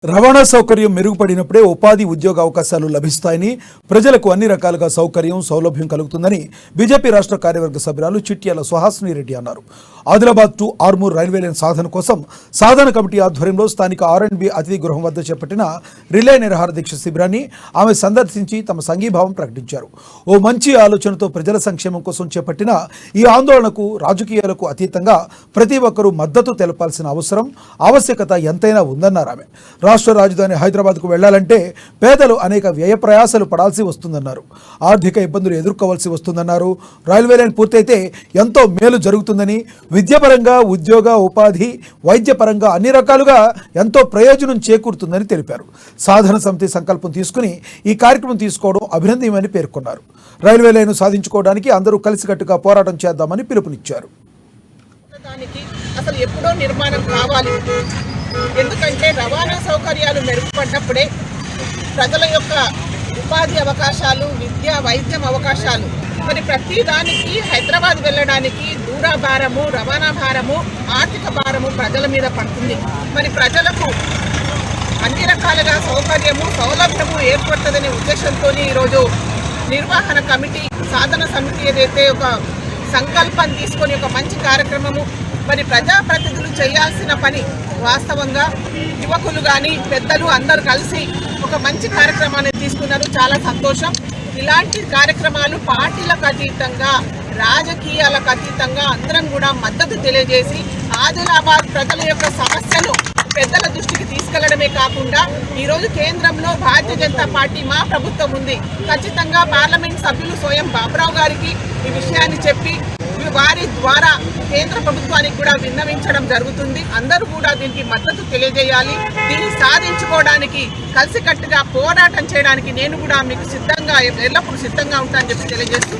రవాణా సౌకర్యం మెరుగుపడినప్పుడే ఉపాధి ఉద్యోగ అవకాశాలు లభిస్తాయని, ప్రజలకు అన్ని రకాలుగా సౌకర్యం సౌలభ్యం కలుగుతుందని బీజేపీ రాష్ట్ర కార్యవర్గ సభ్యురాలు చిట్యాల సుహాసిని రెడ్డి అన్నారు. Adilabad to Armoor railway line సాధన కోసం సాధన కమిటీ ఆధ్వర్యంలో స్థానిక R&B అతిథి గృహం వద్ద చేపట్టిన రిలే నిరాహార దీక్ష శిబిరాన్ని ఆమె సందర్శించి తమ సంఘీభావం ప్రకటించారు. ఓ మంచి ఆలోచనతో ప్రజల సంక్షేమం కోసం చేపట్టిన ఈ ఆందోళనకు రాజకీయాలకు అతీతంగా ప్రతి ఒక్కరూ మద్దతు తెలపాల్సిన అవసరం ఆవశ్యకత ఎంతైనా ఉందన్నారు ఆమె. రాష్ట్ర రాజధాని హైదరాబాద్కు వెళ్లాలంటే పేదలు అనేక వ్యయ ప్రయాసాలు పడాల్సి వస్తుందన్నారు. ఆర్థిక ఇబ్బందులు ఎదుర్కోవాల్సి వస్తుందన్నారు. రైల్వే లైన్ పూర్తయితే ఎంతో మేలు జరుగుతుందని, విద్యాపరంగా ఉద్యోగ ఉపాధి వైద్యపరంగా అన్ని రకాలుగా ఎంతో ప్రయోజనం చేకూరుతుందని తెలిపారు. సాధన సమితి సంకల్పం తీసుకుని ఈ కార్యక్రమం తీసుకోవడం అభినందనీయమని పేర్కొన్నారు. రైల్వే లైన్ సాధించుకోవడానికి అందరూ కలిసికట్టుగా పోరాటం చేద్దామని పిలుపునిచ్చారు. అసలు ఎప్పుడో నిర్మాణం కావాలి. ఎందుకంటే రవాణా సౌకర్యాలు మెరుగుపడినప్పుడే ప్రజల యొక్క ఉపాధి అవకాశాలు, విద్య వైద్యం అవకాశాలు, మరి ప్రతి దానికి హైదరాబాద్ వెళ్ళడానికి దూర భారము, రవాణా భారము, ఆర్థిక భారము ప్రజల మీద పడుతుంది. మరి ప్రజలకు అన్ని రకాలుగా సౌకర్యము సౌలభ్యము ఏర్పడుతుందనే ఉద్దేశంతో ఈరోజు నిర్వహణ కమిటీ సాధన సమితి ఏదైతే ఒక సంకల్పం తీసుకొని ఒక మంచి కార్యక్రమము, మరి ప్రజాప్రతినిధులు చేయాల్సిన పని వాస్తవంగా యువకులు కానీ పెద్దలు అందరూ కలిసి ఒక మంచి కార్యక్రమాన్ని తీసుకున్నారు. చాలా సంతోషం. ఇలాంటి కార్యక్రమాలు పార్టీలకు అతీతంగా రాజకీయాలకు అతీతంగా అందరం కూడా మద్దతు తెలియజేసి ఆదిలాబాద్ ప్రజల యొక్క సమస్యను పెద్దల దృష్టికి తీసుకెళ్లడమే కాకుండా ఈరోజు కేంద్రంలో భారతీయ జనతా పార్టీ మా ప్రభుత్వం ఉంది. ఖచ్చితంగా పార్లమెంట్ సభ్యులు స్వయం బాబురావు గారికి ఈ విషయాన్ని చెప్పి వారి ద్వారా కేంద్ర ప్రభుత్వానికి కూడా విన్నవించడం జరుగుతుంది. అందరూ కూడా దీనికి మద్దతు తెలియజేయాలి. దీన్ని సాధించుకోవడానికి కలిసికట్టుగా పోరాటం చేయడానికి నేను కూడా మీకు సిద్ధంగా ఎల్లప్పుడూ సిద్ధంగా ఉంటానని చెప్పి తెలియజేస్తూ